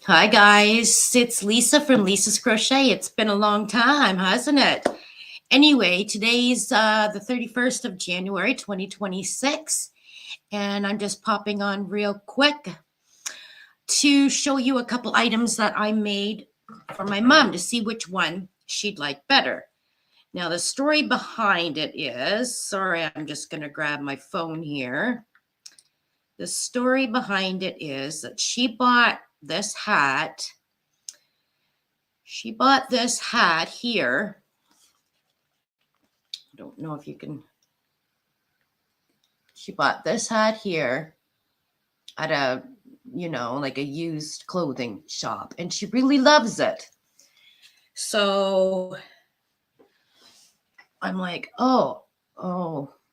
Hi guys, it's Lisa from Lisa's Crochet. It's been a long time, hasn't it? Anyway, today's the 31st of January 2026, and I'm just popping on real quick to show you a couple items that I made for my mom to see which one she'd like better. Now, the story behind it is, sorry, I'm just going to grab my phone here. The story behind it is that she bought this hat. She bought this hat here. I don't know if you can. She bought this hat here at a, like a used clothing shop, and she really loves it. So I'm like, oh,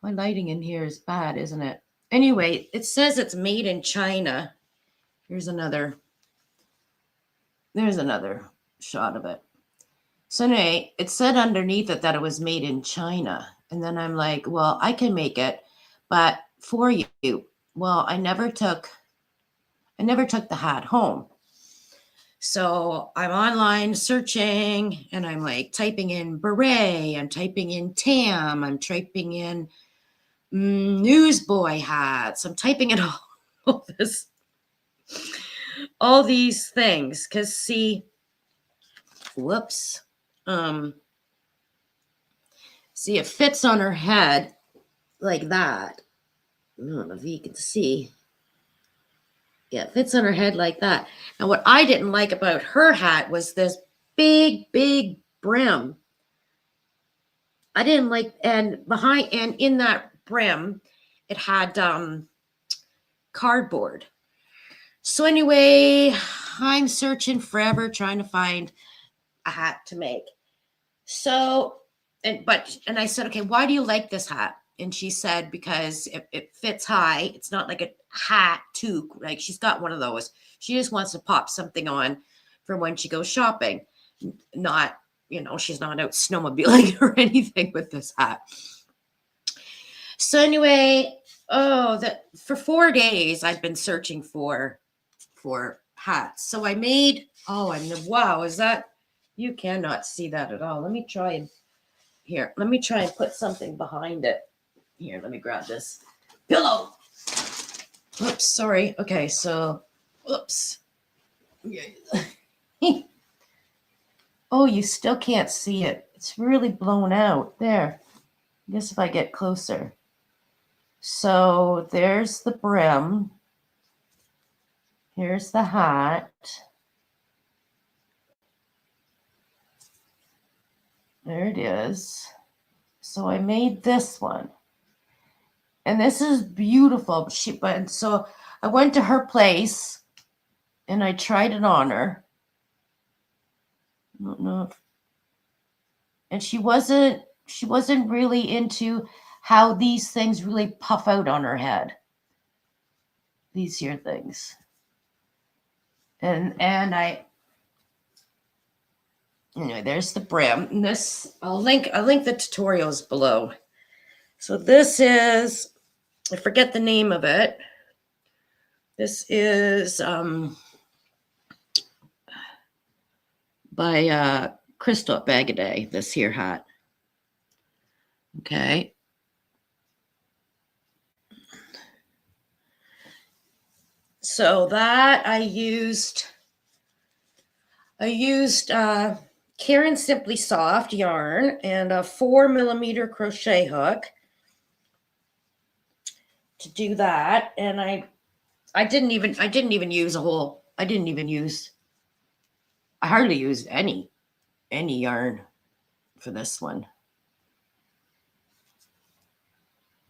my lighting in here is bad, isn't it? Anyway, it says it's made in China. There's another shot of it. So anyway, it said underneath it that it was made in China. And then I'm like, well, I can make it, but for you. Well, I never took the hat home. So I'm online searching, and I'm like typing in beret, I'm typing in tam, I'm typing in newsboy hats, I'm typing in all these things. Because see, see, it fits on her head like that. I don't know if you can see. Yeah, it fits on her head like that. And what I didn't like about her hat was this big, big brim. I didn't like, and in that brim, it had cardboard. So anyway, I'm searching forever trying to find a hat to make. So, and I said, okay, why do you like this hat? And she said, because it fits high. It's not like a hat toque. Like she's got one of those. She just wants to pop something on for when she goes shopping. Not, she's not out snowmobiling or anything with this hat. So anyway, for 4 days I've been searching for hats. So I made, wow, is that, you cannot see that at all. Let me try and put something behind it. Here, let me grab this pillow. Oops, sorry. Okay, so, oops. Oh, you still can't see it. It's really blown out. There. I guess if I get closer. So there's the brim. Here's the hat. There it is. So I made this one. And this is beautiful. So I went to her place and I tried it on her. I don't know and she wasn't really into how these things really puff out on her head. These here things. And anyway, there's the brim. And this, I'll link the tutorials below. So this is, I forget the name of it. This is by Crystal at BAGODAY, this here hat. Okay. So that I used Karen Simply Soft yarn and a 4mm crochet hook to do that. And I hardly used any yarn for this one.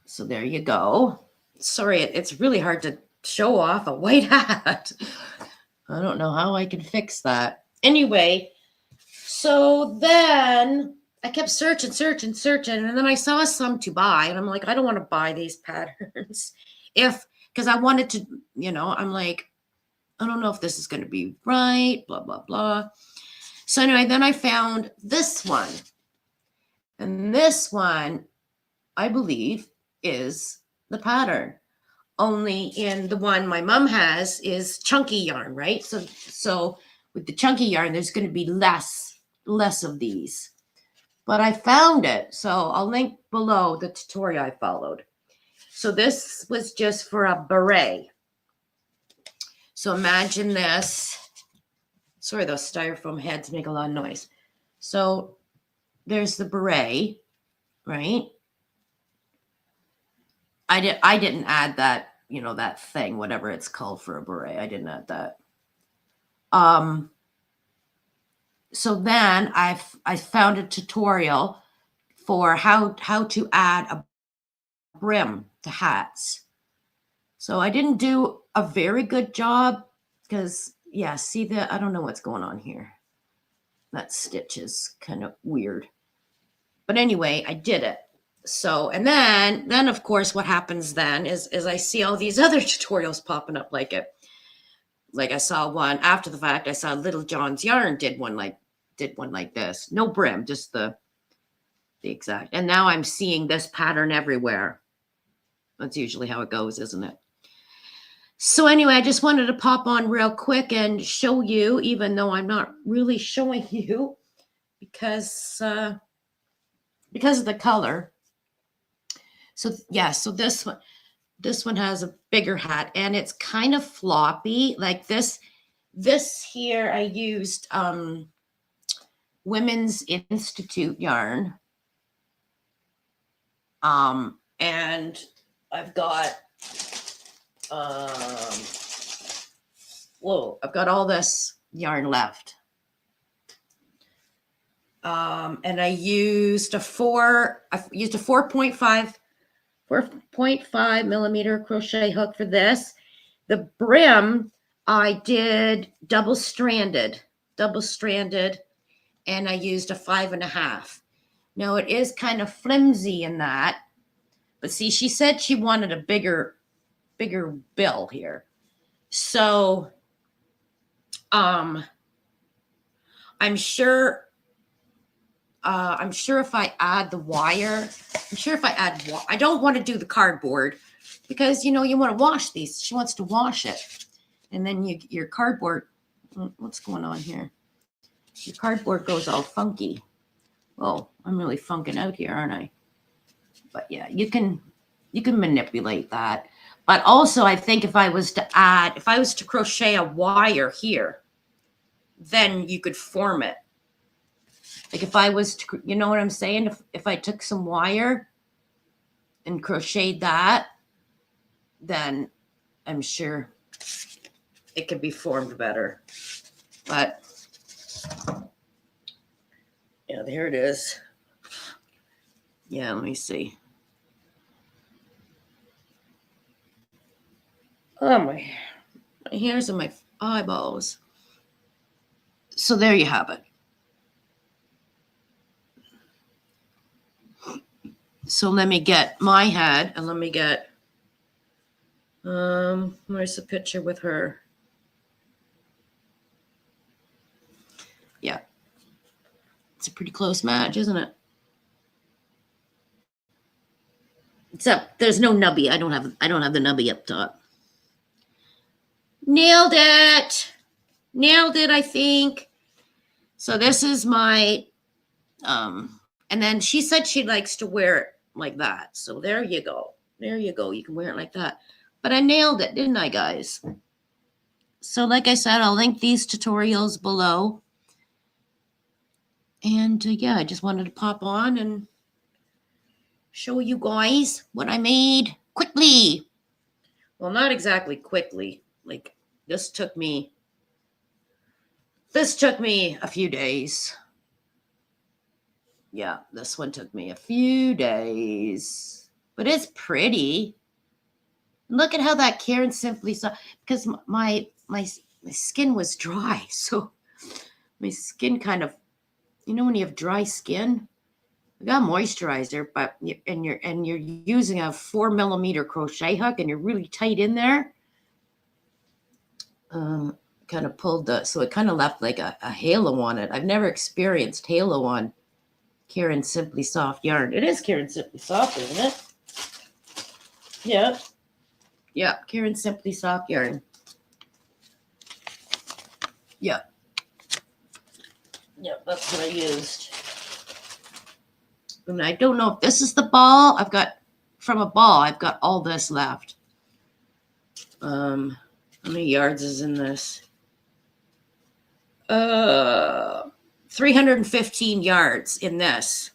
So there you go. Sorry, it's really hard to show off a white hat. I don't know how I can fix that. Because then I kept searching, and then I saw some to buy, and I'm like, I don't want to buy these patterns. Because I wanted to, I'm like, I don't know if this is going to be right, blah, blah, blah. So anyway, then I found this one. And this one, I believe, is the pattern. only in the one my mom has is chunky yarn, right? So with the chunky yarn, there's going to be less of these. But I found it, so I'll link below the tutorial I followed. So this was just for a beret. So imagine this. Sorry, those styrofoam heads make a lot of noise. So there's the beret, right? I didn't add that, you know, that thing, whatever it's called for a beret. I didn't add that. So then I found a tutorial for how to add a brim to hats. So I didn't do a very good job because, yeah, see that? I don't know what's going on here. That stitch is kind of weird. But anyway, I did it. So, and then of course, what happens then is I see all these other tutorials popping up like it. Like I saw one after the fact, I saw Little John's Yarn did one like this. No brim, just the exact. And now I'm seeing this pattern everywhere. That's usually how it goes, isn't it? So anyway, I just wanted to pop on real quick and show you, even though I'm not really showing you because of the color. So yeah, so this one has a bigger hat and it's kind of floppy like this. This here I used Women's Institute yarn. And I've got I've got all this yarn left. And I used a 4.5 millimeter crochet hook for this. The brim I did double stranded, and I used a 5.5. Now it is kind of flimsy in that, but see, she said she wanted a bigger bill here. So, I'm sure if I add the wire, I don't want to do the cardboard because, you know, you want to wash these. She wants to wash it. And then your cardboard, what's going on here? Your cardboard goes all funky. Oh, I'm really funking out here, aren't I? But yeah, you can manipulate that. But also I think if I was to crochet a wire here, then you could form it. Like if I was to, you know what I'm saying? If I took some wire and crocheted that, then I'm sure it could be formed better. But yeah, there it is. Yeah, let me see. Oh, my hairs and my eyeballs. So there you have it. So let me get my head and let me get, where's the picture with her? Yeah. It's a pretty close match, isn't it? Except there's no nubby. I don't have the nubby up top. Nailed it, I think. So this is my, and then she said she likes to wear it like that. So there you go. You can wear it like that. But I nailed it, didn't I, guys? So like I said, I'll link these tutorials below. And yeah, I just wanted to pop on and show you guys what I made quickly. Well, not exactly quickly. Like this took me a few days. Yeah, this one took me a few days, but it's pretty. Look at how that Karen Simply saw, because my skin was dry. So my skin kind of, you know, when you have dry skin, I got moisturizer, but you're using a 4 millimeter crochet hook and you're really tight in there. Kind of pulled so it kind of left like a halo on it. I've never experienced halo on Karen Simply Soft yarn. It is Karen Simply Soft, isn't it? Yeah. Yeah, Karen Simply Soft Yarn. Yeah. Yeah, that's what I used. And I don't know if this is the ball. I've got, from a ball, I've got all this left. How many yards is in this? 315 yards in this.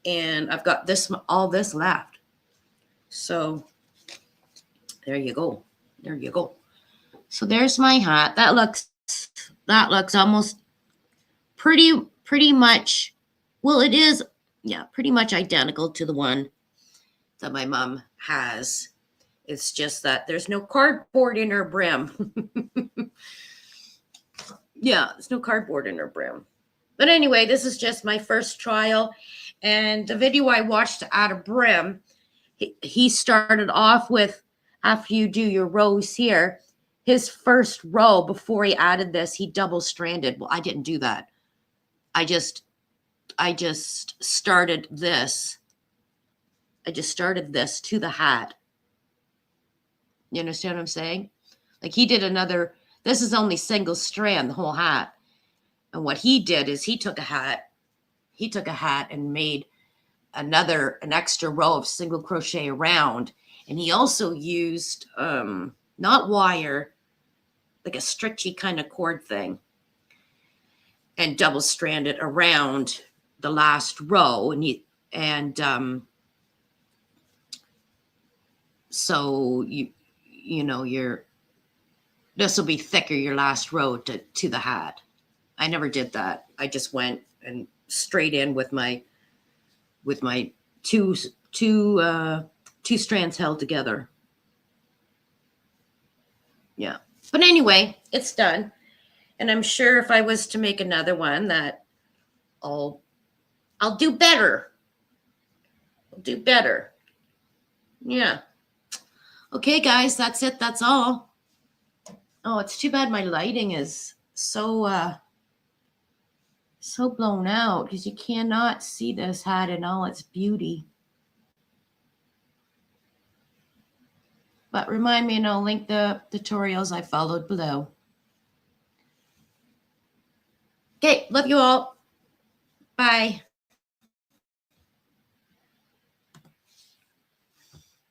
And I've got this, all this left. So there you go. There you go. So there's my hat. That looks almost pretty much, well, it is, yeah, pretty much identical to the one that my mom has. It's just that there's no cardboard in her brim. Yeah, there's no cardboard in her brim. But anyway, this is just my first trial. And the video I watched out of Brim, he started off with, after you do your rows here, his first row before he added this, he double stranded. Well, I didn't do that. I just started this. I just started this to the hat. You understand what I'm saying? Like he did another, this is only single strand, the whole hat. And what he did is he took a hat and made an extra row of single crochet around. And he also used, not wire, like a stretchy kind of cord thing, and double stranded around the last row. So you know, this will be thicker, your last row to the hat. I never did that. I just went and straight in with my two strands held together. Yeah. But anyway, it's done. And I'm sure if I was to make another one that I'll do better. I'll do better. Yeah. Okay, guys, that's it. That's all. Oh, it's too bad my lighting is so blown out because you cannot see this hat in all its beauty. But remind me and I'll link the tutorials I followed below. Okay, love you all. Bye.